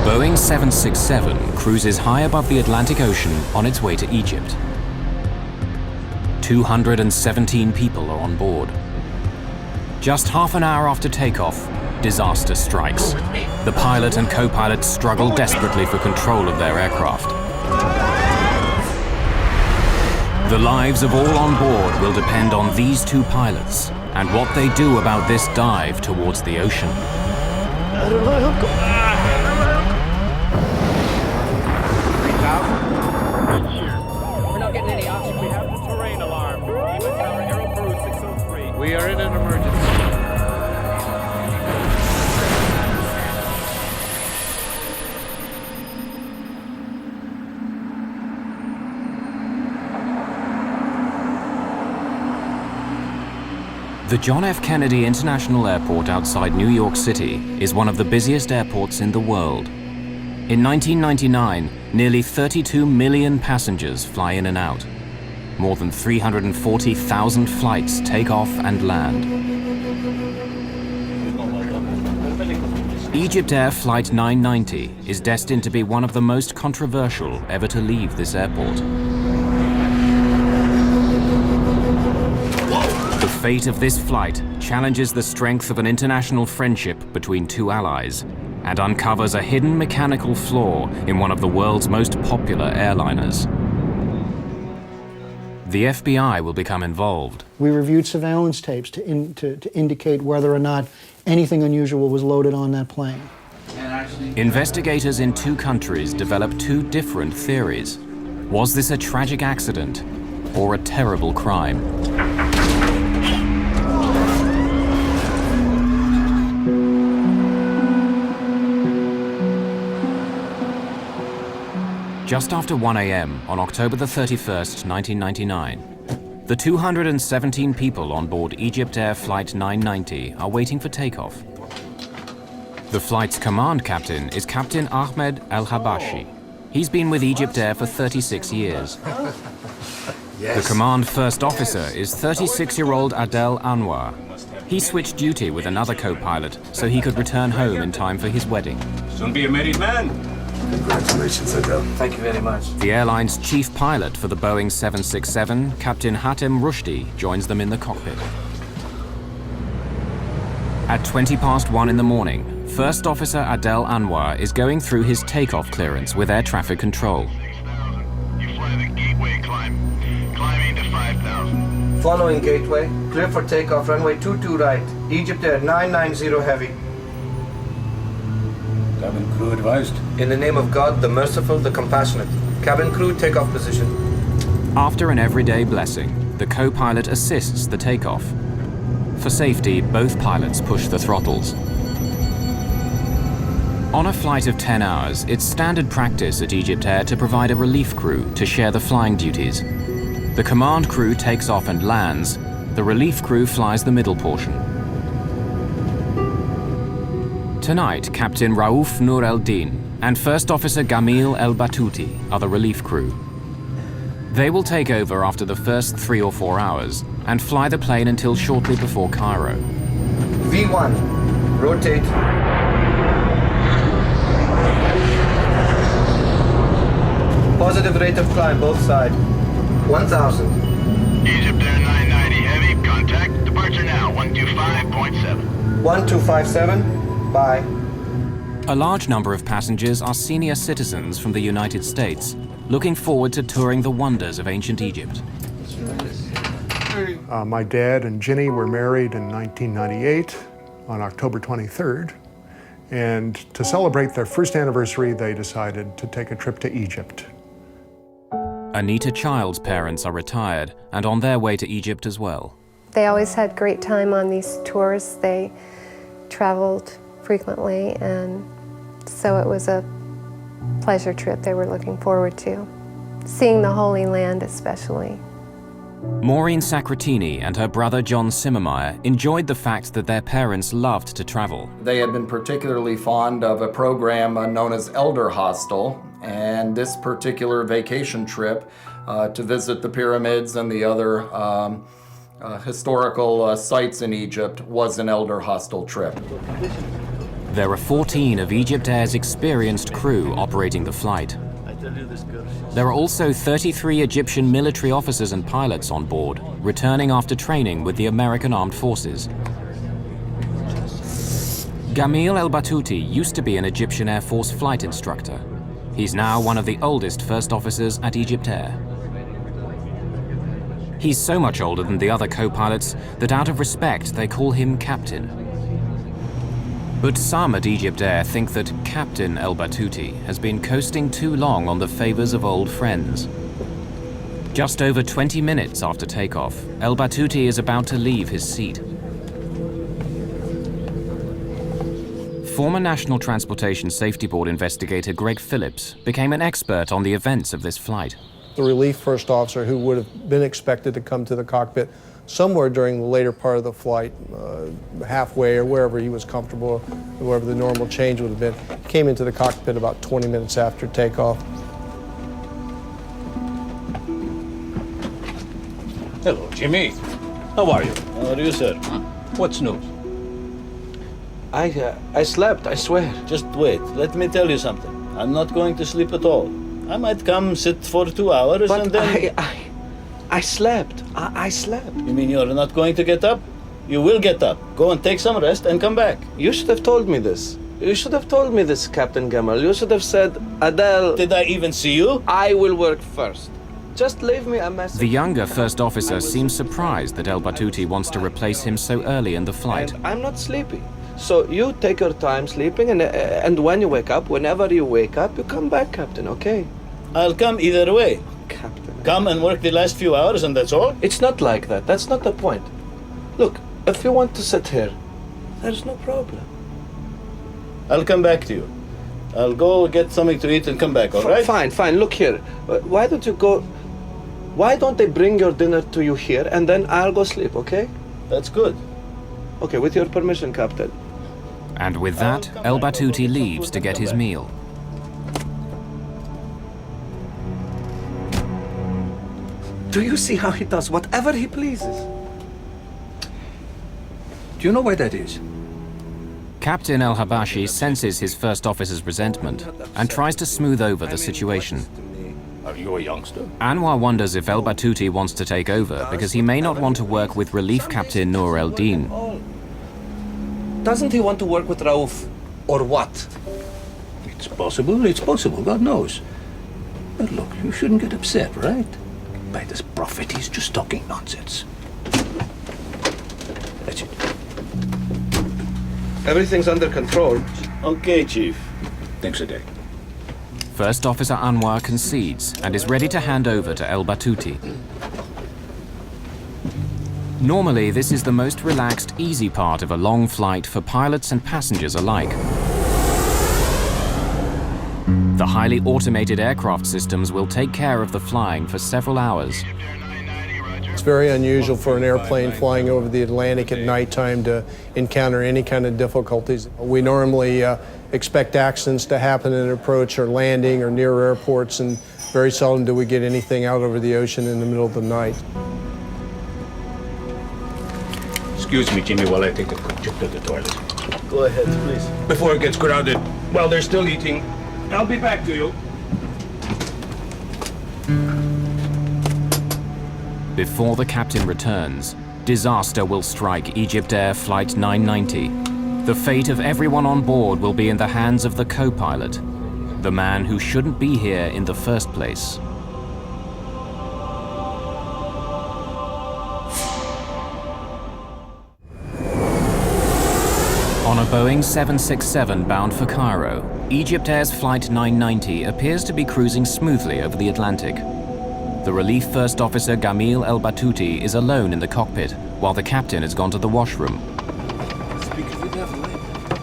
Boeing 767 cruises high above the Atlantic Ocean on its way to Egypt. 217 people are on board. Just half an hour after takeoff, disaster strikes. The pilot and co-pilot struggle desperately for control of their aircraft. The lives of all on board will depend on these two pilots and what they do about this dive towards the ocean. We're not getting any oxygen. We have the terrain alarm. Aero Peru 603. We are in an emergency. The John F. Kennedy International Airport outside New York City is one of the busiest airports in the world. In 1999, nearly 32 million passengers fly in and out. More than 340,000 flights take off and land. EgyptAir Flight 990 is destined to be one of the most controversial ever to leave this airport. The fate of this flight challenges the strength of an international friendship between two allies and uncovers a hidden mechanical flaw in one of the world's most popular airliners. The FBI will become involved. We reviewed surveillance tapes to indicate whether or not anything unusual was loaded on that plane. Investigators in two countries developed two different theories. Was this a tragic accident or a terrible crime? Just after 1 a.m. on October the 31st, 1999, the 217 people on board EgyptAir Flight 990 are waiting for takeoff. The flight's command captain is Captain Ahmed El-Habashi. He's been with EgyptAir for 36 years. The command first officer is 36-year-old Adel Anwar. He switched duty with another co-pilot so he could return home in time for his wedding. Soon be a married man. Congratulations, Adel. Thank you very much. The airline's chief pilot for the Boeing 767, Captain Hatem Rushdie, joins them in the cockpit. At 1:20 in the morning, First Officer Adel Anwar is going through his takeoff clearance with air traffic control. You fly the gateway climb. Climbing to 5,000. Following gateway, clear for takeoff, runway 22 right, EgyptAir 990 heavy. Cabin crew advised. In the name of God, the merciful, the compassionate. Cabin crew, takeoff position. After an everyday blessing, the co-pilot assists the takeoff. For safety, both pilots push the throttles. On a flight of 10 hours, it's standard practice at EgyptAir to provide a relief crew to share the flying duties. The command crew takes off and lands. The relief crew flies the middle portion. Tonight, Captain Raouf Nur el-Din and First Officer Gamil el-Batouti are the relief crew. They will take over after the first 3 or 4 hours and fly the plane until shortly before Cairo. V1, rotate. Positive rate of climb, both sides. 1,000. EgyptAir 990 heavy. Contact. Departure now. 125.7. 1257. Bye. A large number of passengers are senior citizens from the United States, looking forward to touring the wonders of ancient Egypt. My dad and Ginny were married in 1998 on October 23rd. And to celebrate their first anniversary, they decided to take a trip to Egypt. Anita Child's parents are retired and on their way to Egypt as well. They always had great time on these tours. They traveled frequently, and so it was a pleasure trip they were looking forward to. Seeing the Holy Land especially. Maureen Sacratini and her brother John Simmermeyer enjoyed the fact that their parents loved to travel. They had been particularly fond of a program known as Elder Hostel, and this particular vacation trip to visit the pyramids and the other historical sites in Egypt was an Elder Hostel trip. There are 14 of EgyptAir's experienced crew operating the flight. There are also 33 Egyptian military officers and pilots on board, returning after training with the American Armed Forces. Gamil El-Batouti used to be an Egyptian Air Force flight instructor. He's now one of the oldest first officers at EgyptAir. He's so much older than the other co-pilots that out of respect they call him Captain. But some at EgyptAir think that Captain El-Batouti has been coasting too long on the favors of old friends. Just over 20 minutes after takeoff, El-Batouti is about to leave his seat. Former National Transportation Safety Board investigator Greg Phillips became an expert on the events of this flight. The relief first officer, who would have been expected to come to the cockpit somewhere during the later part of the flight, halfway or wherever he was comfortable, wherever the normal change would have been, came into the cockpit about 20 minutes after takeoff. Hello, Jimmy. How are you? How are you, sir? What's news? I slept, I swear. Just wait. Let me tell you something. I'm not going to sleep at all. I might come sit for 2 hours and then... I slept. I slept. You mean you're not going to get up? You will get up. Go and take some rest and come back. You should have told me this. You should have told me this, Captain Gamal. You should have said, Adele... Did I even see you? I will work first. Just leave me a message. The younger first officer seems surprised that El-Batouti wants to replace him so early in the flight. And I'm not sleepy. So you take your time sleeping, and when you wake up, whenever you wake up, you come back, Captain, okay? I'll come either way. Captain. Come and work the last few hours and that's all? It's not like that. That's not the point. Look, if you want to sit here, there's no problem. I'll come back to you. I'll go get something to eat and come back, all right? Fine, fine. Look here. Why don't you go... Why don't they bring your dinner to you here, and then I'll go sleep, okay? That's good. Okay, with your permission, Captain. And with that, El-Batouti leaves to get his meal. Do you see how he does whatever he pleases? Do you know why that is? Captain El-Habashi senses his first officer's resentment and tries to smooth over the situation. Are you a youngster? Anwar wonders if El-Batouti wants to take over because he may not want to work with Relief Captain Noor el-Din. Doesn't he want to work with Raouf? Or what? It's possible, God knows. But look, you shouldn't get upset, right? By this prophet, he's just talking nonsense. That's it. Everything's under control. Okay, Chief. Thanks a day. First Officer Anwar concedes and is ready to hand over to El-Batouti. Normally, this is the most relaxed, easy part of a long flight for pilots and passengers alike. The highly automated aircraft systems will take care of the flying for several hours. It's very unusual for an airplane flying over the Atlantic at nighttime to encounter any kind of difficulties. We normally expect accidents to happen in approach or landing or near airports, and very seldom do we get anything out over the ocean in the middle of the night. Excuse me, Jimmy, while I take a quick trip to the toilet. Go ahead, please. Before it gets crowded, while they're still eating, I'll be back to you. Before the captain returns, disaster will strike EgyptAir Flight 990. The fate of everyone on board will be in the hands of the co-pilot, the man who shouldn't be here in the first place. On a Boeing 767 bound for Cairo, EgyptAir's Flight 990 appears to be cruising smoothly over the Atlantic. The relief first officer Gamil El-Batouti is alone in the cockpit, while the captain has gone to the washroom.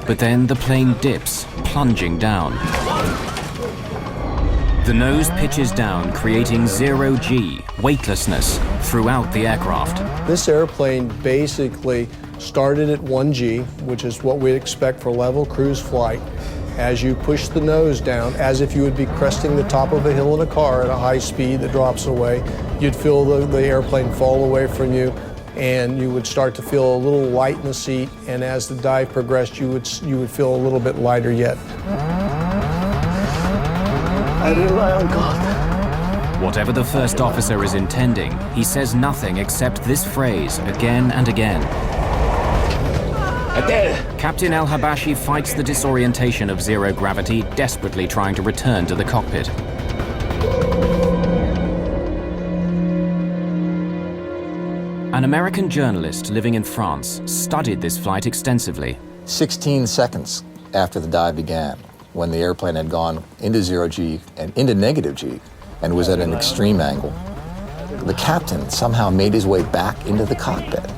But then the plane dips, plunging down. The nose pitches down, creating zero-G, weightlessness, throughout the aircraft. This airplane basically started at 1G, which is what we expect for level cruise flight. As you push the nose down, as if you would be cresting the top of a hill in a car at a high speed that drops away, you'd feel the airplane fall away from you. and you would start to feel a little light in the seat, and as the dive progressed, you would feel a little bit lighter yet. I rely on God. Whatever the first officer is intending, he says nothing except this phrase again and again. Captain El Habashi fights the disorientation of zero gravity, desperately trying to return to the cockpit. An American journalist living in France studied this flight extensively. 16 seconds after the dive began, when the airplane had gone into zero G and into negative G and was at an extreme angle, the captain somehow made his way back into the cockpit.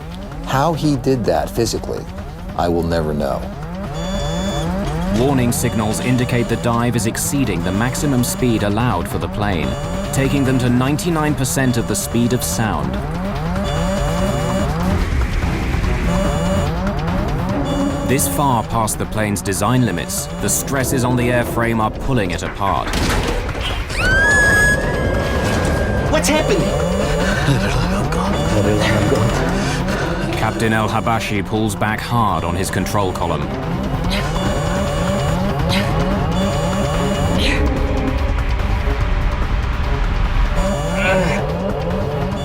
How he did that physically, I will never know. Warning signals indicate the dive is exceeding the maximum speed allowed for the plane, taking them to 99% of the speed of sound. This far past the plane's design limits, the stresses on the airframe are pulling it apart. What's happening? Captain El Habashi pulls back hard on his control column.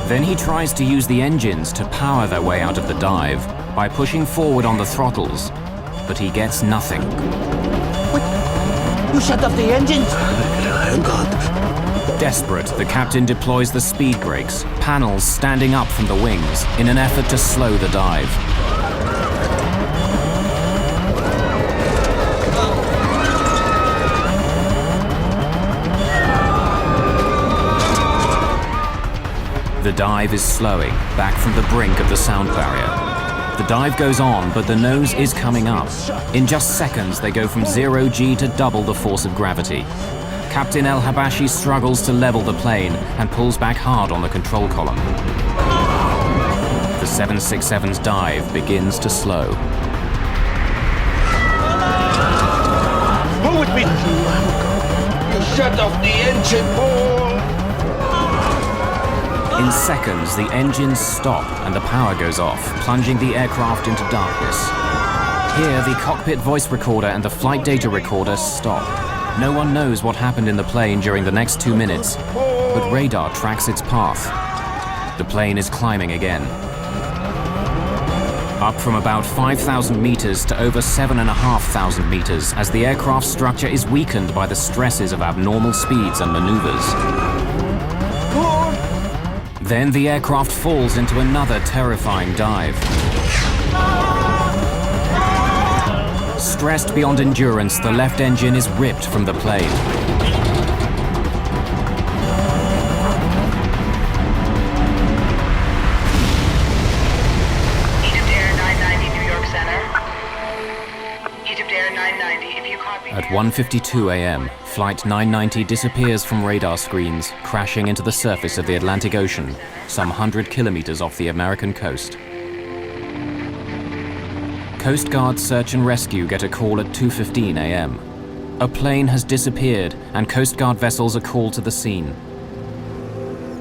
Then he tries to use the engines to power their way out of the dive by pushing forward on the throttles, but he gets nothing. What? You shut off the engines? Oh God. Desperate, the captain deploys the speed brakes, panels standing up from the wings, in an effort to slow the dive. The dive is slowing, back from the brink of the sound barrier. The dive goes on, but the nose is coming up. In just seconds, they go from 0 G to double the force of gravity. Captain El Habashi struggles to level the plane and pulls back hard on the control column. The 767's dive begins to slow. Move with me! You shut off the engine, Paul! In seconds, the engines stop and the power goes off, plunging the aircraft into darkness. Here, the cockpit voice recorder and the flight data recorder stop. No one knows what happened in the plane during the next 2 minutes, but radar tracks its path. The plane is climbing again. Up from about 5,000 meters to over 7,500 meters as the aircraft structure is weakened by the stresses of abnormal speeds and maneuvers. Then the aircraft falls into another terrifying dive. Stressed beyond endurance, the left engine is ripped from the plane. EgyptAir 990, New York Center. EgyptAir 990, if you copy... At 1:52 a.m., Flight 990 disappears from radar screens, crashing into the surface of the Atlantic Ocean, some 100 kilometers off the American coast. Coast Guard search and rescue get a call at 2:15 a.m. A plane has disappeared and Coast Guard vessels are called to the scene.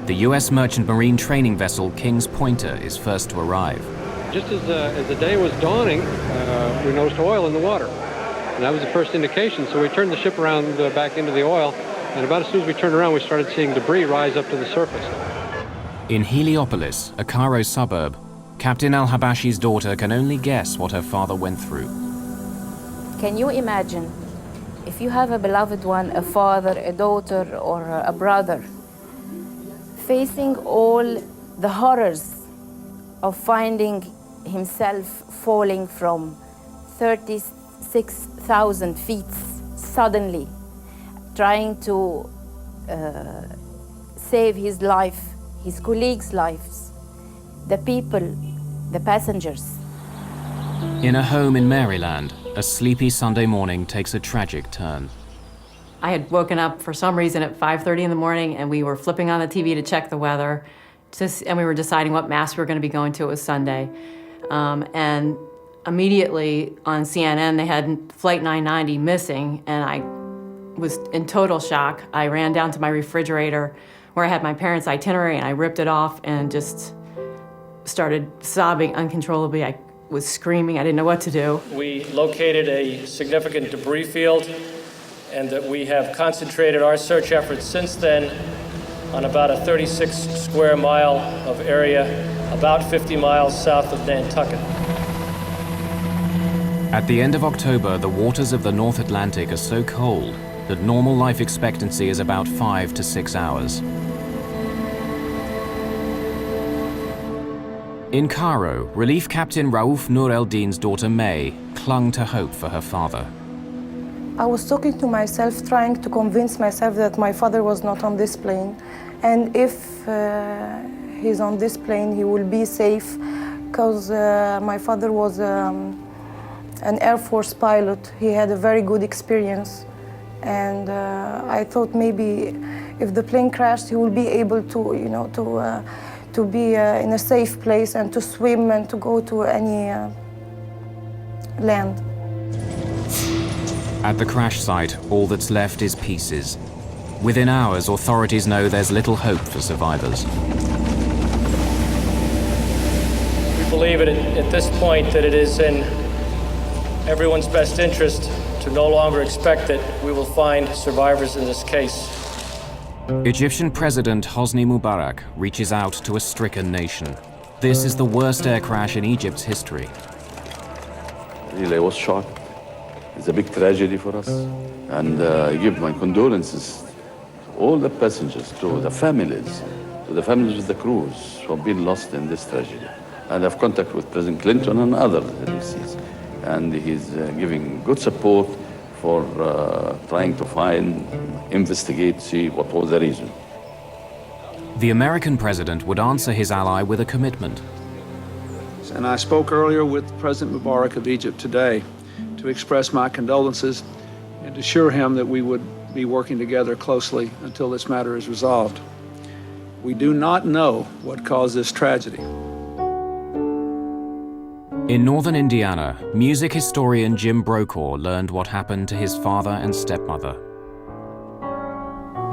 The U.S. merchant marine training vessel King's Pointer is first to arrive. Just as the day was dawning, we noticed oil in the water. And that was the first indication, so we turned the ship around back into the oil, and about as soon as we turned around, we started seeing debris rise up to the surface. In Heliopolis, a Cairo suburb, Captain El Habashi's daughter can only guess what her father went through. Can you imagine if you have a beloved one, a father, a daughter, or a brother, facing all the horrors of finding himself falling from 36,000 feet suddenly, trying to save his life, his colleagues' lives, the people, the passengers. In a home in Maryland, a sleepy Sunday morning takes a tragic turn. I had woken up for some reason at 5:30 in the morning, and we were flipping on the TV to check the weather, and we were deciding what mass we were going to be going to. It was Sunday. And immediately on CNN, they had Flight 990 missing, and I was in total shock. I ran down to my refrigerator where I had my parents' itinerary, and I ripped it off and just started sobbing uncontrollably. I was screaming. I didn't know what to do. We located a significant debris field, and that we have concentrated our search efforts since then on about a 36 square mile of area, about 50 miles south of Nantucket. At the end of October, the waters of the North Atlantic are so cold that normal life expectancy is about 5 to 6 hours. In Cairo, Relief Captain Raouf Nur el-Din's daughter May clung to hope for her father. I was talking to myself, trying to convince myself that my father was not on this plane. And if he's on this plane, he will be safe, because my father was an Air Force pilot. He had a very good experience. And I thought maybe if the plane crashed, he will be able to, you know, to be in a safe place and to swim and to go to any land. At the crash site, all that's left is pieces. Within hours, authorities know there's little hope for survivors. We believe at this point that it is in everyone's best interest to no longer expect that we will find survivors in this case. Egyptian President Hosni Mubarak reaches out to a stricken nation. This is the worst air crash in Egypt's history. Really, I was shocked. It's a big tragedy for us. And I give my condolences to all the passengers, to the families of the crews who have been lost in this tragedy. And I have contact with President Clinton and other DCs. And he's giving good support for trying to find, investigate, see what was the reason. The American president would answer his ally with a commitment. And I spoke earlier with President Mubarak of Egypt today to express my condolences and to assure him that we would be working together closely until this matter is resolved. We do not know what caused this tragedy. In northern Indiana, music historian Jim Brokaw learned what happened to his father and stepmother.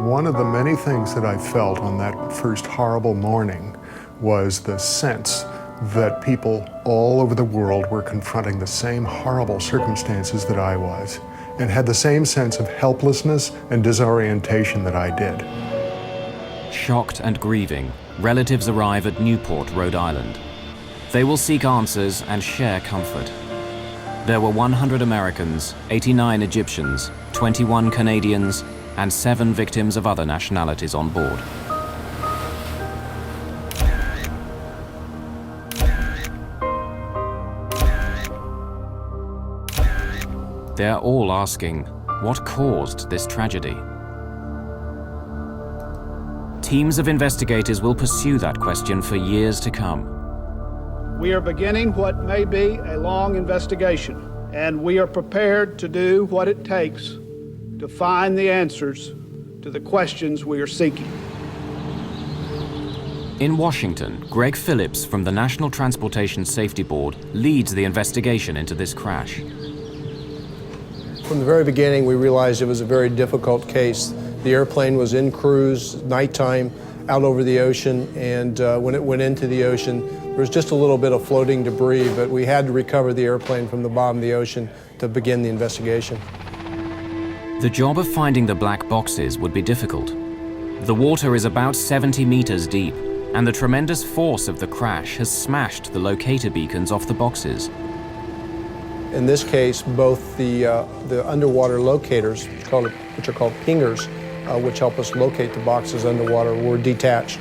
One of the many things that I felt on that first horrible morning was the sense that people all over the world were confronting the same horrible circumstances that I was, and had the same sense of helplessness and disorientation that I did. Shocked and grieving, relatives arrive at Newport, Rhode Island. They will seek answers and share comfort. There were 100 Americans, 89 Egyptians, 21 Canadians, and 7 victims of other nationalities on board. They're all asking, what caused this tragedy? Teams of investigators will pursue that question for years to come. We are beginning what may be a long investigation, and we are prepared to do what it takes to find the answers to the questions we are seeking. In Washington, Greg Phillips from the National Transportation Safety Board leads the investigation into this crash. From the very beginning, we realized it was a very difficult case. The airplane was in cruise, nighttime, out over the ocean, and when it went into the ocean, there was just a little bit of floating debris, but we had to recover the airplane from the bottom of the ocean to begin the investigation. The job of finding the black boxes would be difficult. The water is about 70 meters deep, and the tremendous force of the crash has smashed the locator beacons off the boxes. In this case, both the underwater locators, which are called pingers, which help us locate the boxes underwater, were detached.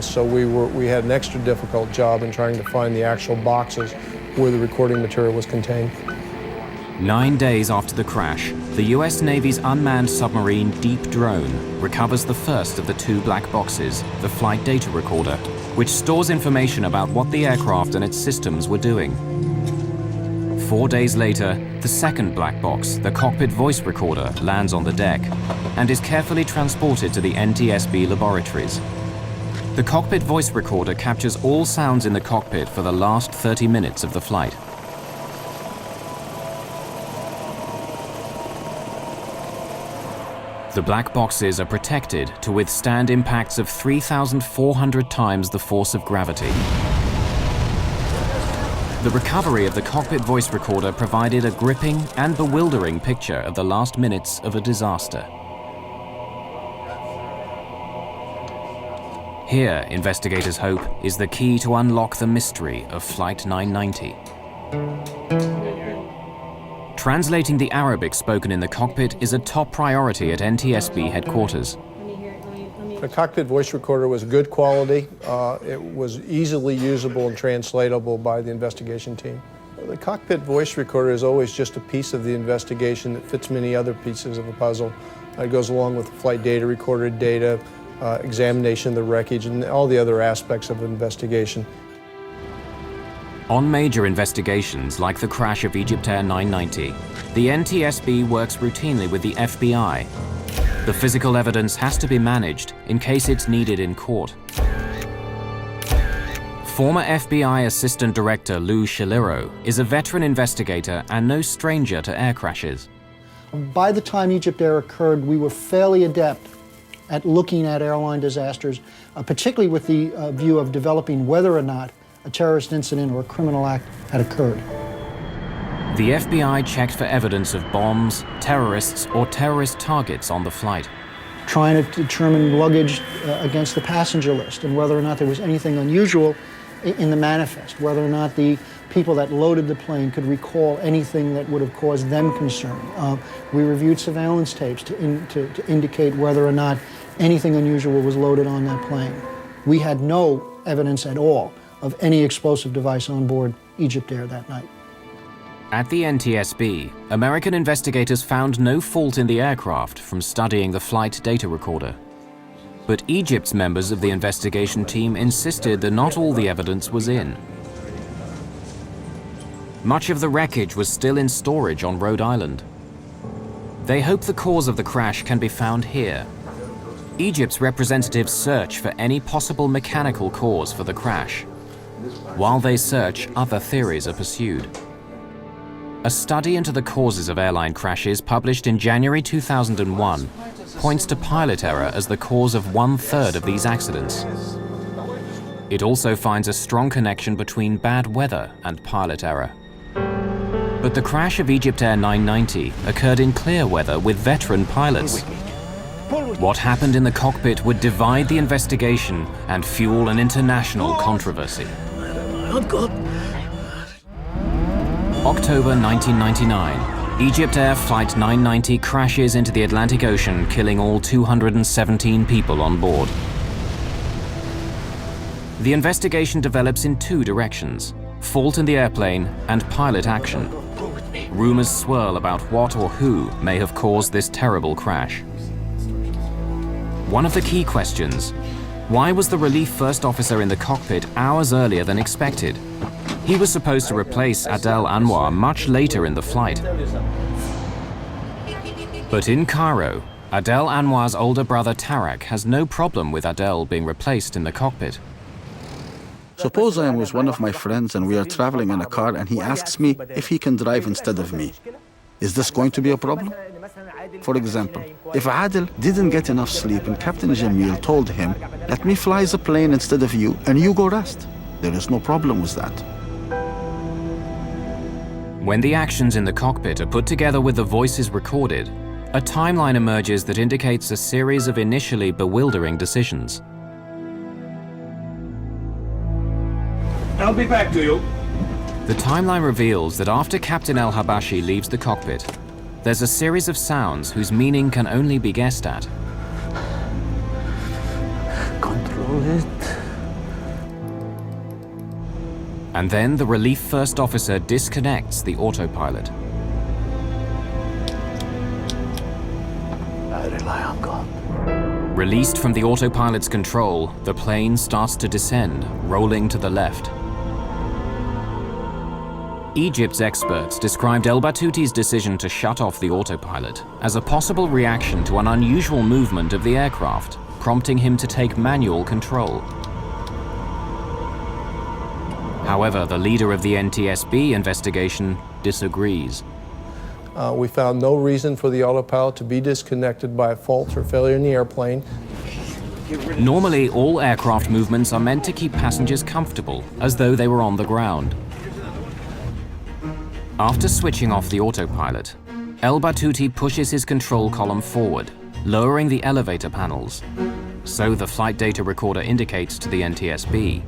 So we had an extra difficult job in trying to find the actual boxes where the recording material was contained. 9 days after the crash, the US Navy's unmanned submarine Deep Drone recovers the first of the 2 black boxes, the flight data recorder, which stores information about what the aircraft and its systems were doing. 4 days later, the second black box, the cockpit voice recorder, lands on the deck and is carefully transported to the NTSB laboratories. The cockpit voice recorder captures all sounds in the cockpit for the last 30 minutes of the flight. The black boxes are protected to withstand impacts of 3,400 times the force of gravity. The recovery of the cockpit voice recorder provided a gripping and bewildering picture of the last minutes of a disaster. Here, investigators hope, is the key to unlock the mystery of Flight 990. Translating the Arabic spoken in the cockpit is a top priority at NTSB headquarters. The cockpit voice recorder was good quality. It was easily usable and translatable by the investigation team. The cockpit voice recorder is always just a piece of the investigation that fits many other pieces of a puzzle. It goes along with the flight data, recorded data, examination of the wreckage, and all the other aspects of the investigation. On major investigations like the crash of EgyptAir 990, the NTSB works routinely with the FBI. The physical evidence has to be managed in case it's needed in court. Former FBI Assistant Director Lou Shaliro is a veteran investigator and no stranger to air crashes. By the time EgyptAir occurred, we were fairly adept at looking at airline disasters, particularly with the view of developing whether or not a terrorist incident or a criminal act had occurred. The FBI checked for evidence of bombs, terrorists, or terrorist targets on the flight. Trying to determine luggage against the passenger list and whether or not there was anything unusual in the manifest, whether or not the people that loaded the plane could recall anything that would have caused them concern. We reviewed surveillance tapes to indicate whether or not anything unusual was loaded on that plane. We had no evidence at all of any explosive device on board EgyptAir that night. At the NTSB, American investigators found no fault in the aircraft from studying the flight data recorder. But Egypt's members of the investigation team insisted that not all the evidence was in. Much of the wreckage was still in storage on Rhode Island. They hope the cause of the crash can be found here. Egypt's representatives search for any possible mechanical cause for the crash. While they search, other theories are pursued. A study into the causes of airline crashes published in January 2001 points to pilot error as the cause of 1/3 of these accidents. It also finds a strong connection between bad weather and pilot error. But the crash of EgyptAir 990 occurred in clear weather with veteran pilots. What happened in the cockpit would divide the investigation and fuel an international controversy. October 1999, EgyptAir Flight 990 crashes into the Atlantic Ocean, killing all 217 people on board. The investigation develops in two directions: fault in the airplane and pilot action. Rumors swirl about what or who may have caused this terrible crash. One of the key questions: why was the relief first officer in the cockpit hours earlier than expected? He was supposed to replace Adel Anwar much later in the flight. But in Cairo, Adel Anwar's older brother Tarak has no problem with Adel being replaced in the cockpit. Suppose I am with one of my friends and we are traveling in a car and he asks me if he can drive instead of me. Is this going to be a problem? For example, if Adel didn't get enough sleep and Captain Jamil told him, "Let me fly the plane instead of you and you go rest," there is no problem with that. When the actions in the cockpit are put together with the voices recorded, a timeline emerges that indicates a series of initially bewildering decisions. I'll be back to you. The timeline reveals that after Captain El-Habashi leaves the cockpit, there's a series of sounds whose meaning can only be guessed at. Control it. And then the relief first officer disconnects the autopilot. I rely on God. Released from the autopilot's control, the plane starts to descend, rolling to the left. Egypt's experts described El Batuti's decision to shut off the autopilot as a possible reaction to an unusual movement of the aircraft, prompting him to take manual control. However, the leader of the NTSB investigation disagrees. We found no reason for the autopilot to be disconnected by a fault or failure in the airplane. Normally, all aircraft movements are meant to keep passengers comfortable, as though they were on the ground. After switching off the autopilot, El Battuti pushes his control column forward, lowering the elevator panels. So the flight data recorder indicates to the NTSB.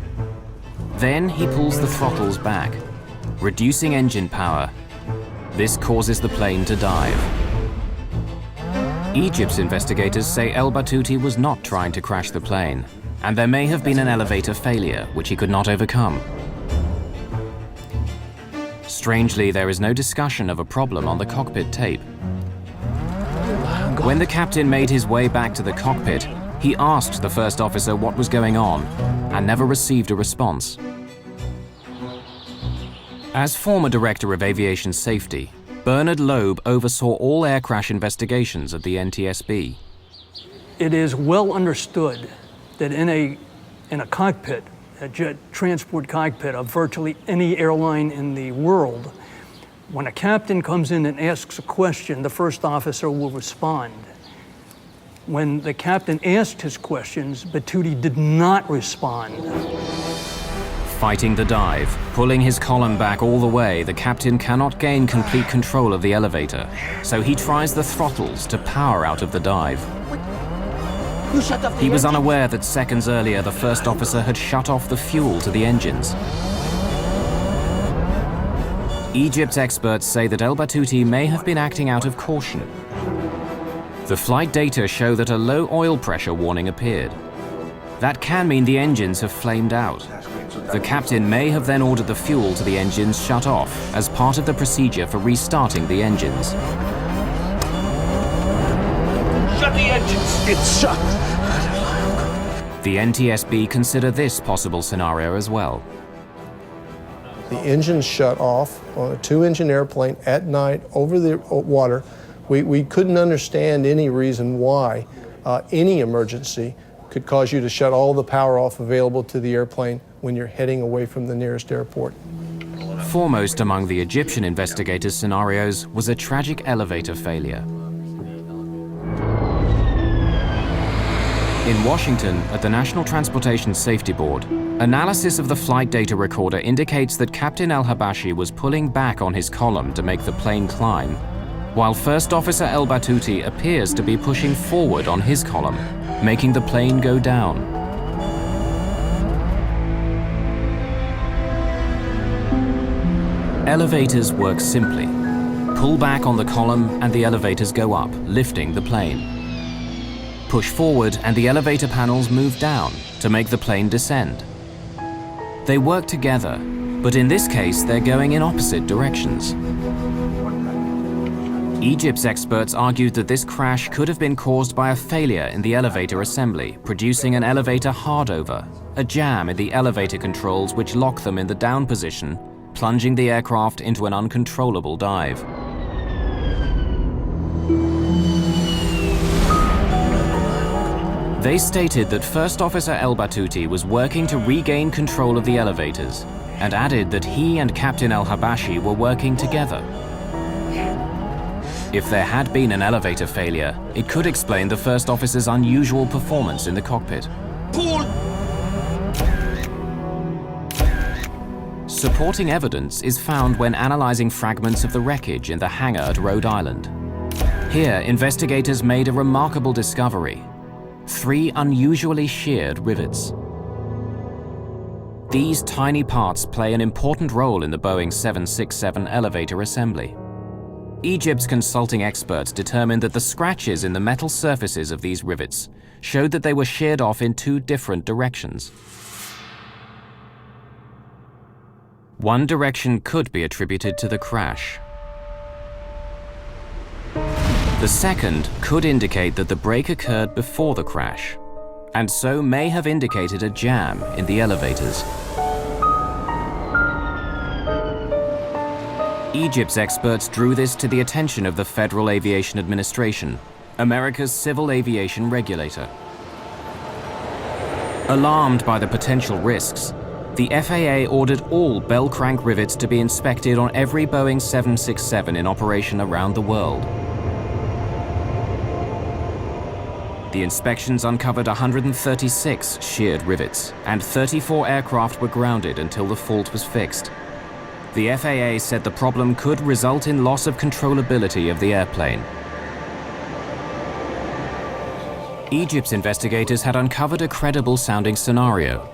Then he pulls the throttles back, reducing engine power. This causes the plane to dive. Egypt's investigators say El Battuti was not trying to crash the plane, and there may have been an elevator failure which he could not overcome. Strangely, there is no discussion of a problem on the cockpit tape. When the captain made his way back to the cockpit, he asked the first officer what was going on and never received a response. As former director of aviation safety, Bernard Loeb oversaw all air crash investigations at the NTSB. It is well understood that in a cockpit, a jet transport cockpit of virtually any airline in the world, when a captain comes in and asks a question, the first officer will respond. When the captain asked his questions, Battuti did not respond. Fighting the dive, pulling his column back all the way, the captain cannot gain complete control of the elevator, so he tries the throttles to power out of the dive. He was unaware that seconds earlier the first officer had shut off the fuel to the engines. Egypt's experts say that El Battuti may have been acting out of caution. The flight data show that a low oil pressure warning appeared. That can mean the engines have flamed out. The captain may have then ordered the fuel to the engines shut off as part of the procedure for restarting the engines. Shut the engines! It's shut! The NTSB consider this possible scenario as well. The engines shut off on a two-engine airplane at night over the water. We couldn't understand any reason why any emergency could cause you to shut all the power off available to the airplane when you're heading away from the nearest airport. Foremost among the Egyptian investigators' scenarios was a tragic elevator failure. In Washington, at the National Transportation Safety Board, analysis of the flight data recorder indicates that Captain El-Habashi was pulling back on his column to make the plane climb, while First Officer El Battuti appears to be pushing forward on his column, making the plane go down. Elevators work simply. Pull back on the column and the elevators go up, lifting the plane. Push forward and the elevator panels move down to make the plane descend. They work together, but in this case they're going in opposite directions. Egypt's experts argued that this crash could have been caused by a failure in the elevator assembly, producing an elevator hardover, a jam in the elevator controls which lock them in the down position, plunging the aircraft into an uncontrollable dive. They stated that First Officer El Battuti was working to regain control of the elevators and added that he and Captain El-Habashi were working together. If there had been an elevator failure, it could explain the first officer's unusual performance in the cockpit. Pull! Supporting evidence is found when analyzing fragments of the wreckage in the hangar at Rhode Island. Here, investigators made a remarkable discovery: 3 unusually sheared rivets. These tiny parts play an important role in the Boeing 767 elevator assembly. Egypt's consulting experts determined that the scratches in the metal surfaces of these rivets showed that they were sheared off in 2 different directions. One direction could be attributed to the crash. The second could indicate that the break occurred before the crash, and so may have indicated a jam in the elevators. Egypt's experts drew this to the attention of the Federal Aviation Administration, America's civil aviation regulator. Alarmed by the potential risks, the FAA ordered all bell crank rivets to be inspected on every Boeing 767 in operation around the world. The inspections uncovered 136 sheared rivets, and 34 aircraft were grounded until the fault was fixed. The FAA said the problem could result in loss of controllability of the airplane. Egypt's investigators had uncovered a credible-sounding scenario,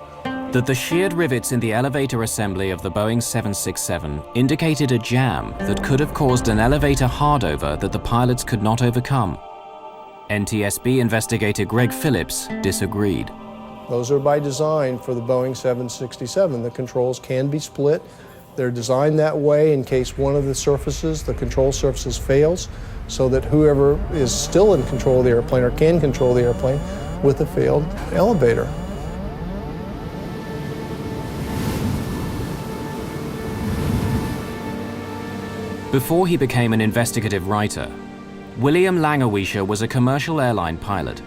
that the sheared rivets in the elevator assembly of the Boeing 767 indicated a jam that could have caused an elevator hardover that the pilots could not overcome. NTSB investigator Greg Phillips disagreed. Those are by design for the Boeing 767. The controls can be split. They're designed that way in case one of the surfaces, the control surfaces, fails, so that whoever is still in control of the airplane or can control the airplane with a failed elevator. Before he became an investigative writer, William Langewiesche was a commercial airline pilot.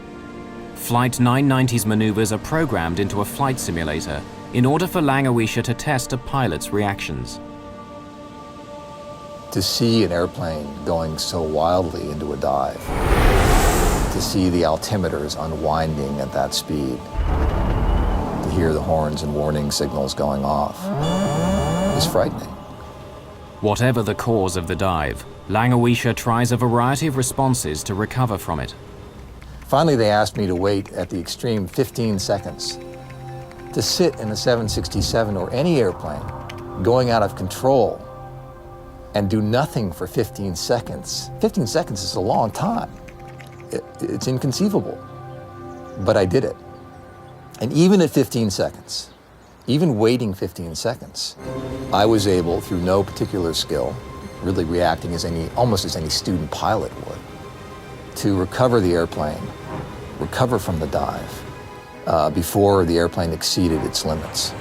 Flight 990's maneuvers are programmed into a flight simulator in order for Langewiesche to test a pilot's reactions. To see an airplane going so wildly into a dive, to see the altimeters unwinding at that speed, to hear the horns and warning signals going off, is frightening. Whatever the cause of the dive, Langewiesche tries a variety of responses to recover from it. Finally, they asked me to wait at the extreme 15 seconds. To sit in a 767 or any airplane going out of control and do nothing for 15 seconds. 15 seconds is a long time. It's inconceivable, but I did it. And even at 15 seconds, even waiting 15 seconds, I was able, through no particular skill, really reacting almost as any student pilot would, to recover the airplane, recover from the dive, before the airplane exceeded its limits.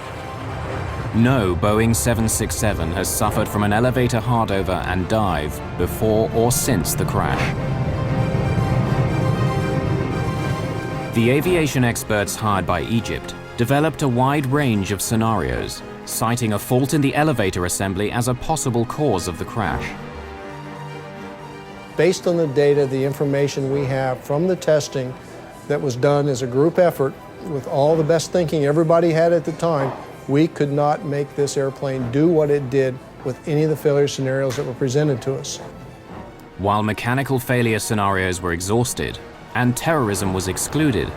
No Boeing 767 has suffered from an elevator hardover and dive before or since the crash. The aviation experts hired by Egypt developed a wide range of scenarios, citing a fault in the elevator assembly as a possible cause of the crash. Based on the data, the information we have from the testing that was done as a group effort with all the best thinking everybody had at the time, we could not make this airplane do what it did with any of the failure scenarios that were presented to us. While mechanical failure scenarios were exhausted and terrorism was excluded,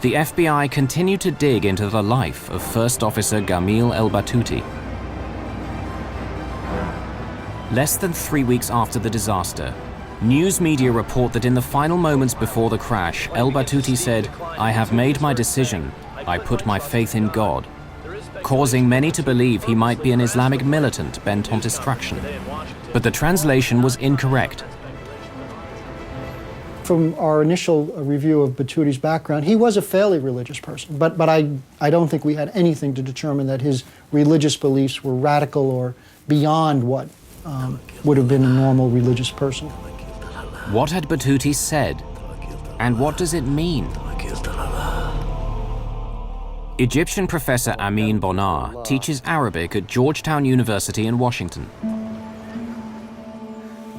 the FBI continued to dig into the life of First Officer Gamil El-Batouti. Less than 3 weeks after the disaster, news media report that in the final moments before the crash, El-Batouti said, "I have made my decision. I put my faith in God," causing many to believe he might be an Islamic militant bent on destruction. But the translation was incorrect. From our initial review of Batouti's background, he was a fairly religious person, but I don't think we had anything to determine that his religious beliefs were radical or beyond what would have been a normal religious person. What had Batouti said? And what does it mean? Egyptian professor Amin Bonar teaches Arabic at Georgetown University in Washington.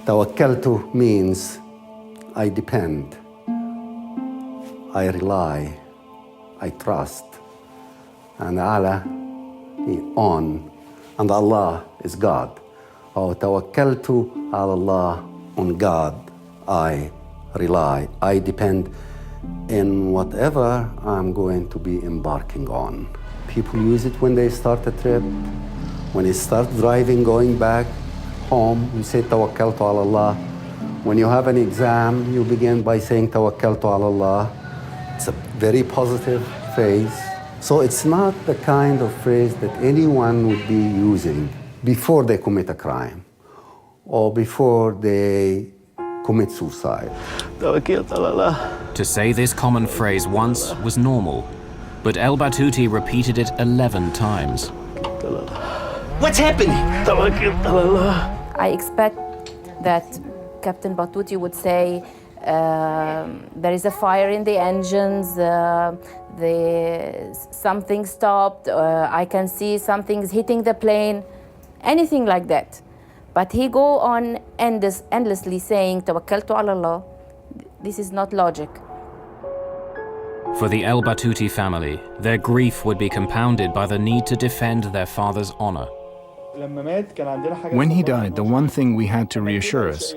Tawakkaltu means I depend, I rely, I trust, and ala, on, and Allah is God. Oh, tawakkaltu ala Allah, on God, I rely, I depend in whatever I'm going to be embarking on. People use it when they start a trip, when they start driving, going back home, you say tawakkaltu ala Allah. When you have an exam, you begin by saying tawakkaltu ala Allah. It's a very positive phrase. So it's not the kind of phrase that anyone would be using before they commit a crime or before they commit suicide. Tawakkaltu ala Allah. To say this common phrase once was normal, but El-Batouti repeated it 11 times. What's happening? Tawakkaltu ala Allah. I expect that Captain Batouti would say, there is a fire in the engines, something stopped, I can see something's hitting the plane, anything like that. But he go on endlessly saying, Tawakkaltu ala Allah. This is not logic. For the El-Batouti family, their grief would be compounded by the need to defend their father's honor. When he died, the one thing we had to reassure us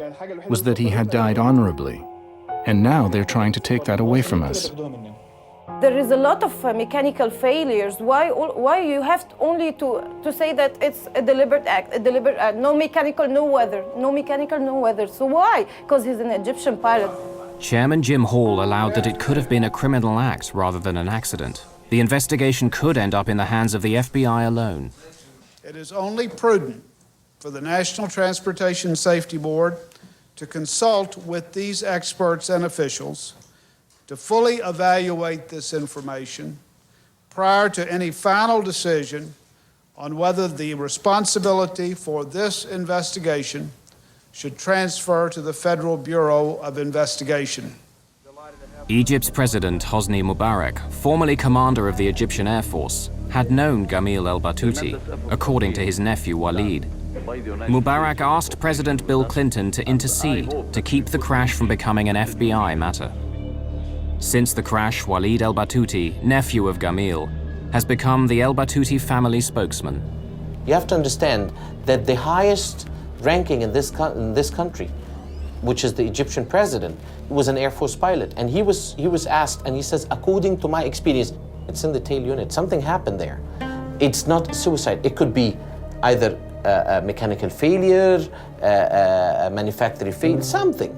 was that he had died honorably. And now they're trying to take that away from us. There is a lot of mechanical failures. Why you have only to say that it's a deliberate act, no mechanical, no weather, no mechanical, no weather. So why? Because he's an Egyptian pilot. Chairman Jim Hall allowed that it could have been a criminal act rather than an accident. The investigation could end up in the hands of the FBI alone. It is only prudent for the National Transportation Safety Board to consult with these experts and officials to fully evaluate this information prior to any final decision on whether the responsibility for this investigation should transfer to the Federal Bureau of Investigation. Egypt's President Hosni Mubarak, formerly commander of the Egyptian Air Force, had known Gamil el-Batouti, according to his nephew Walid. Mubarak asked President Bill Clinton to intercede to keep the crash from becoming an FBI matter. Since the crash, Walid el-Batouti, nephew of Gamil, has become the el-Batouti family spokesman. You have to understand that the highest ranking in this country, which is the Egyptian president, was an Air Force pilot. And he was asked, and he says, according to my experience, it's in the tail unit. Something happened there. It's not suicide. It could be either a mechanical failure, a manufacturing failure, something.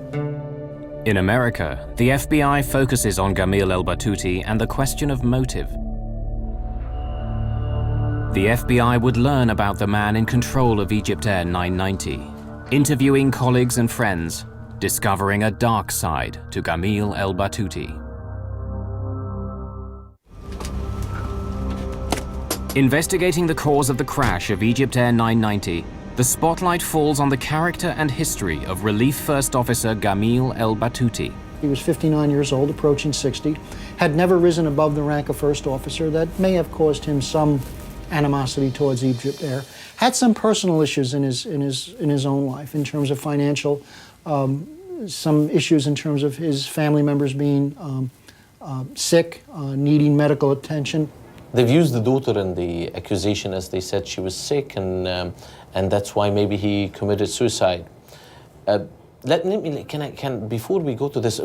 In America, the FBI focuses on Gamil el-Batouti and the question of motive. The FBI would learn about the man in control of EgyptAir 990, interviewing colleagues and friends, discovering a dark side to Gamil el-Batouti. Investigating the cause of the crash of EgyptAir 990, the spotlight falls on the character and history of Relief First Officer Gamil el-Batouti. He was 59 years old, approaching 60, had never risen above the rank of first officer. That may have caused him some animosity towards EgyptAir. Had some personal issues in his own life, in terms of financial, some issues in terms of his family members being sick, needing medical attention. They've used the daughter in the accusation as they said she was sick, and that's why maybe he committed suicide. Before we go to this,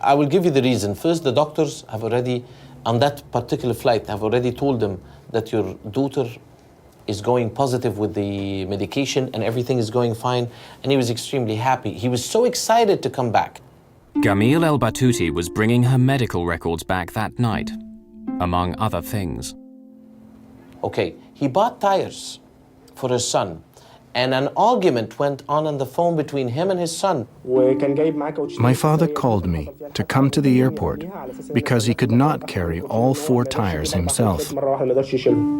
I will give you the reason. First, the doctors have already, on that particular flight, have already told them that your daughter is going positive with the medication and everything is going fine, and he was extremely happy. He was so excited to come back. Gamil el-Batouti was bringing her medical records back that night, among other things. Okay, he bought tires for his son, and an argument went on the phone between him and his son. My father called me to come to the airport because he could not carry all 4 tires himself.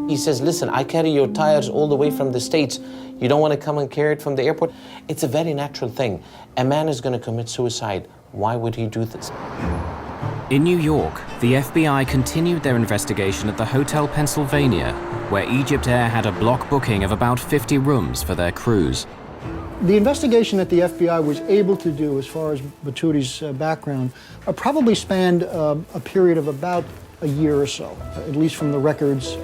He says, listen, I carry your tires all the way from the States. You don't want to come and carry it from the airport? It's a very natural thing. A man is going to commit suicide. Why would he do this? In New York, the FBI continued their investigation at the Hotel Pennsylvania, where EgyptAir had a block booking of about 50 rooms for their crews. The investigation that the FBI was able to do, as far as Batouti's background, probably spanned a period of about a year or so, at least from the records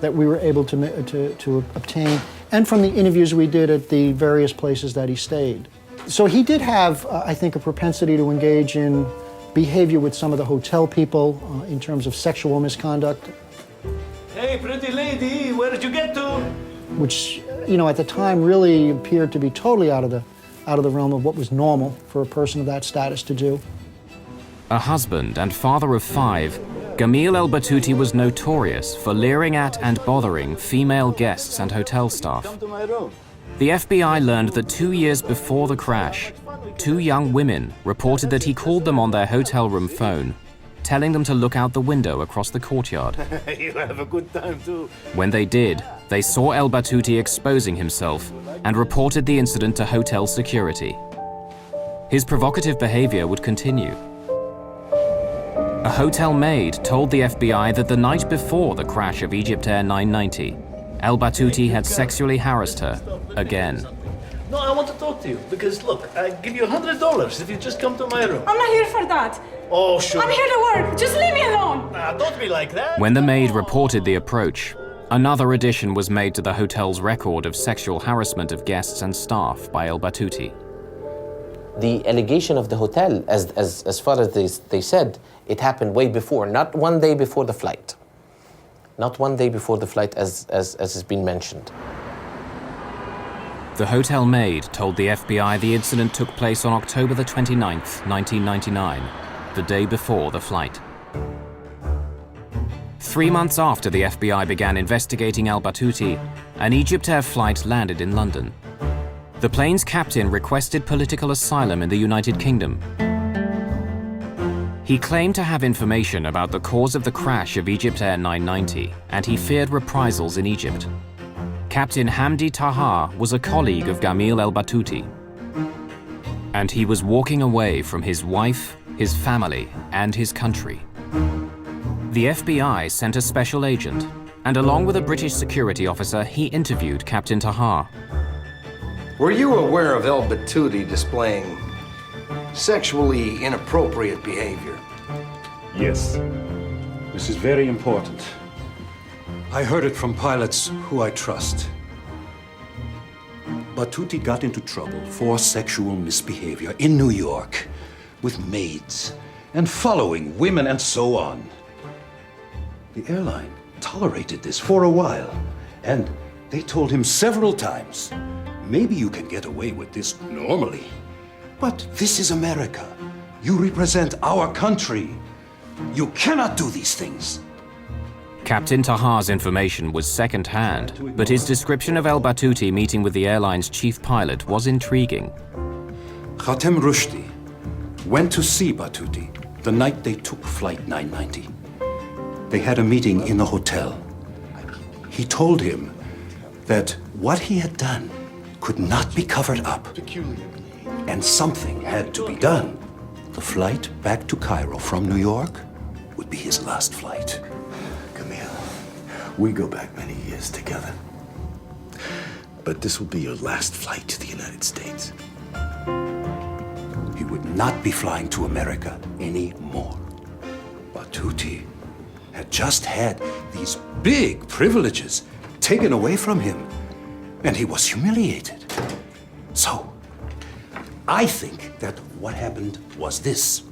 that we were able to obtain, and from the interviews we did at the various places that he stayed. So he did have, I think, a propensity to engage in behavior with some of the hotel people in terms of sexual misconduct. Hey, pretty lady, where did you get to? Which, you know, at the time really appeared to be totally out of the realm of what was normal for a person of that status to do. A husband and father of 5, Gamil el-Batouti was notorious for leering at and bothering female guests and hotel staff. Come to my room. The FBI learned that 2 years before the crash, 2 young women reported that he called them on their hotel room phone, telling them to look out the window across the courtyard. You have a good time too. When they did, they saw el-Batouti exposing himself and reported the incident to hotel security. His provocative behavior would continue. A hotel maid told the FBI that the night before the crash of EgyptAir 990, el-Batouti had sexually harassed her again. No, I want to talk to you because look, I give you $100 if you just come to my room. I'm not here for that. Oh, sure. I'm here to work. Just leave me alone. Don't be like that. When the maid reported the approach, Another addition was made to the hotel's record of sexual harassment of guests and staff by El Batouti. The allegation of the hotel, as far as they said, it happened way before, not 1 day before the flight. Not 1 day before the flight, as has been mentioned. The hotel maid told the FBI the incident took place on October the 29th, 1999, the day before the flight. 3 months after the FBI began investigating El Batouti, an EgyptAir flight landed in London. The plane's captain requested political asylum in the United Kingdom. He claimed to have information about the cause of the crash of EgyptAir 990, and he feared reprisals in Egypt. Captain Hamdi Taha was a colleague of Gamil El Batouti, and he was walking away from his wife, his family, and his country. The FBI sent a special agent, and along with a British security officer, he interviewed Captain Taha. Were you aware of El Batouti displaying sexually inappropriate behavior? Yes. This is very important. I heard it from pilots who I trust. Batouti got into trouble for sexual misbehavior in New York with maids and following women and so on. The airline tolerated this for a while, and they told him several times, maybe you can get away with this normally, but this is America. You represent our country. You cannot do these things. Captain Taha's information was second-hand, but his description of El Batouti meeting with the airline's chief pilot was intriguing. Khatem Rushdie went to see Batouti the night they took Flight 990. They had a meeting in the hotel. He told him that what he had done could not be covered up, and something had to be done. The flight back to Cairo from New York would be his last flight. We go back many years together. But this will be your last flight to the United States. He would not be flying to America anymore. Batouti had just had these big privileges taken away from him, and he was humiliated. So, I think that what happened was this.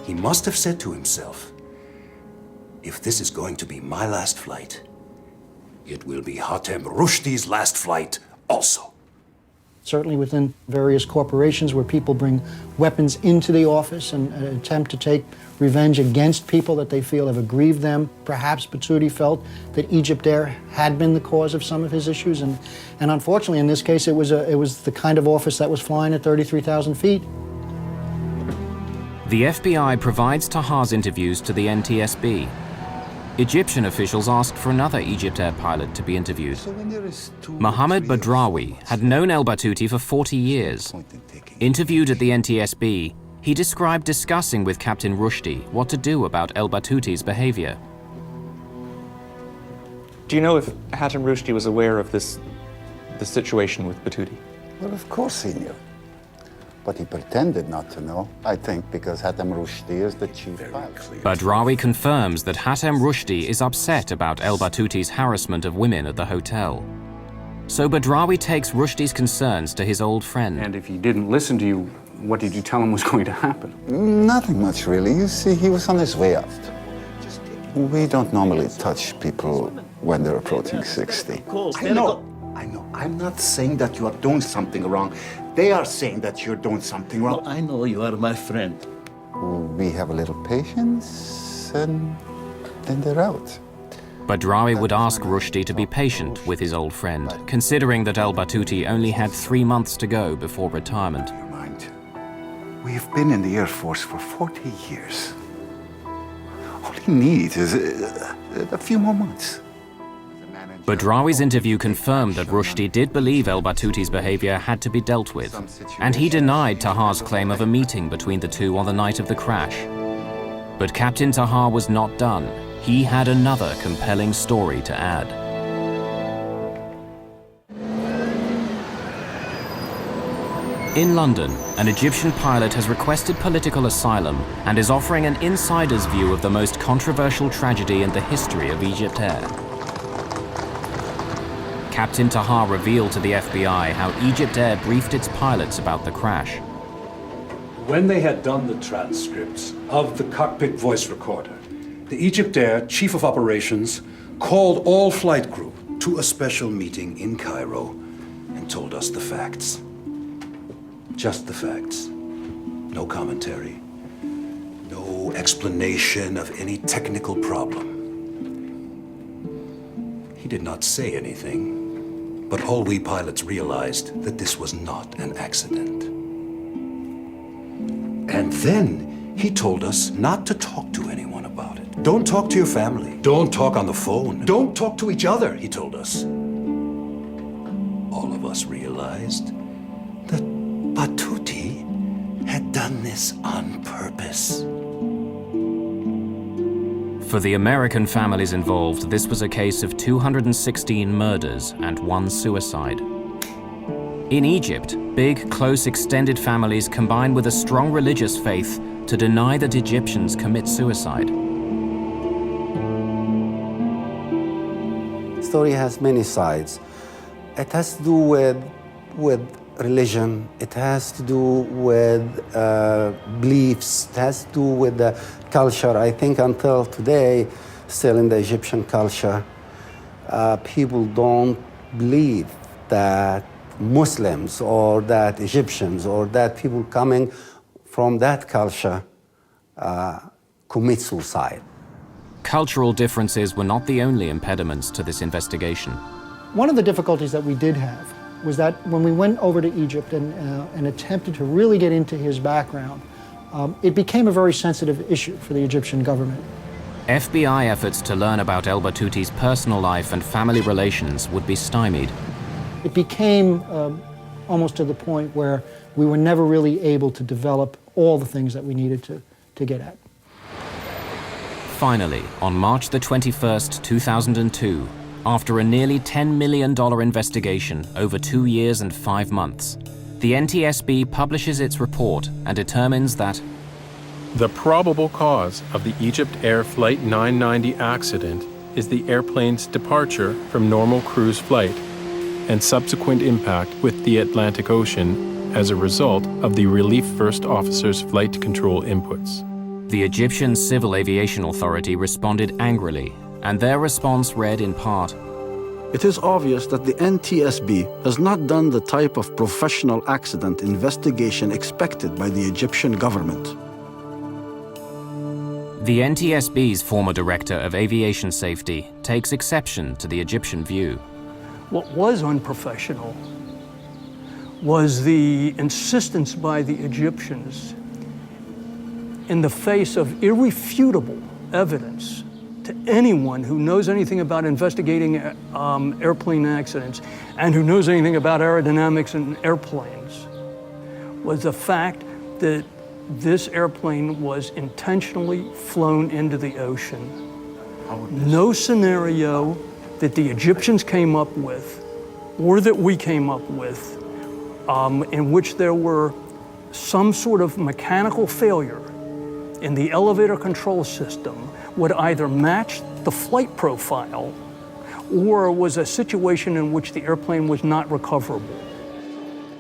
He must have said to himself, if this is going to be my last flight, it will be Khatem Rushdie's last flight also. Certainly within various corporations where people bring weapons into the office and attempt to take revenge against people that they feel have aggrieved them. Perhaps Batouti felt that EgyptAir had been the cause of some of his issues, and unfortunately in this case it was the kind of office that was flying at 33,000 feet. The FBI provides Taha's interviews to the NTSB. Egyptian officials asked for another EgyptAir pilot to be interviewed. Mohammed Badrawi had known El Batouti for 40 years. Interviewed at the NTSB, he described discussing with Captain Rushdie what to do about El Batouti's behavior. Do you know if Khatem Rushdie was aware of the situation with Batouti? Well, of course he knew. But he pretended not to know, I think, because Khatem Rushdie is the chief pilot. Badrawi confirms that Khatem Rushdie is upset about El Batouti's harassment of women at the hotel. So Badrawi takes Rushdie's concerns to his old friend. And if he didn't listen to you, what did you tell him was going to happen? Nothing much, really. You see, he was on his way out. We don't normally touch people when they're approaching 60. I know. I'm not saying that you are doing something wrong. They are saying that you're doing something wrong. I know you are my friend. We have a little patience, and then they're out. Badrawi would ask Rushdie to be patient with his old friend, considering that El Batouti only had 3 months to go before retirement. We've been in the Air Force for 40 years. All he needs is a few more months. Badrawi's interview confirmed that Rushdie did believe El Batouti's behavior had to be dealt with, and he denied Taha's claim of a meeting between the two on the night of the crash. But Captain Taha was not done. He had another compelling story to add. In London, an Egyptian pilot has requested political asylum and is offering an insider's view of the most controversial tragedy in the history of EgyptAir. Captain Tahar revealed to the FBI how EgyptAir briefed its pilots about the crash. When they had done the transcripts of the cockpit voice recorder, the EgyptAir Chief of Operations called all flight crew to a special meeting in Cairo and told us the facts. Just the facts. No commentary. No explanation of any technical problem. He did not say anything, but all we pilots realized that this was not an accident. And then he told us not to talk to anyone about it. Don't talk to your family. Don't talk on the phone. Don't talk to each other, he told us. All of us realized that Batuti had done this on purpose. For the American families involved, this was a case of 216 murders and 1 suicide. In Egypt, big, close, extended families combine with a strong religious faith to deny that Egyptians commit suicide. The story has many sides. It has to do with religion, it has to do with beliefs, it has to do with the culture. I think until today, still in the Egyptian culture, people don't believe that Muslims or that Egyptians or that people coming from that culture commit suicide. Cultural differences were not the only impediments to this investigation. One of the difficulties that we did have was that when we went over to Egypt and attempted to really get into his background, it became a very sensitive issue for the Egyptian government. FBI efforts to learn about El Batuti's personal life and family relations would be stymied. It became almost to the point where we were never really able to develop all the things that we needed to get at. Finally, on March the 21st, 2002, after a nearly $10 million investigation over 2 years and 5 months, the NTSB publishes its report and determines that the probable cause of the EgyptAir Flight 990 accident is the airplane's departure from normal cruise flight and subsequent impact with the Atlantic Ocean as a result of the Relief First Officer's flight control inputs. The Egyptian Civil Aviation Authority responded angrily, and their response read in part, "It is obvious that the NTSB has not done the type of professional accident investigation expected by the Egyptian government." The NTSB's former director of aviation safety takes exception to the Egyptian view. What was unprofessional was the insistence by the Egyptians, in the face of irrefutable evidence to anyone who knows anything about investigating airplane accidents and who knows anything about aerodynamics in airplanes, was the fact that this airplane was intentionally flown into the ocean. No scenario that the Egyptians came up with, or that we came up with, in which there were some sort of mechanical failure in the elevator control system would either match the flight profile or was a situation in which the airplane was not recoverable.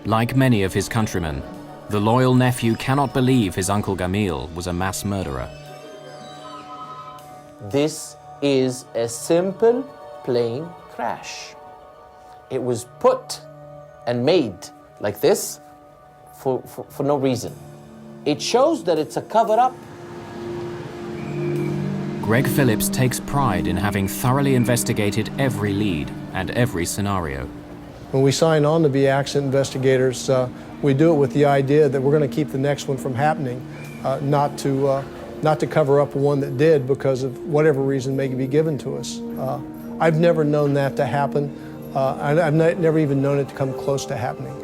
Like many of his countrymen, the loyal nephew cannot believe his uncle Gamil was a mass murderer. This is a simple plane crash. It was put and made like this for no reason. It shows that it's a cover-up. Greg Phillips takes pride in having thoroughly investigated every lead and every scenario. When we sign on to be accident investigators, we do it with the idea that we're going to keep the next one from happening, not to cover up one that did because of whatever reason may be given to us. I've never known that to happen. I've never even known it to come close to happening.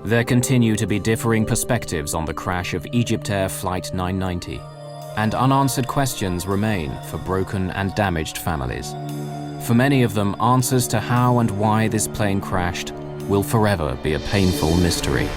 There continue to be differing perspectives on the crash of EgyptAir Flight 990, and unanswered questions remain for broken and damaged families. For many of them, answers to how and why this plane crashed will forever be a painful mystery.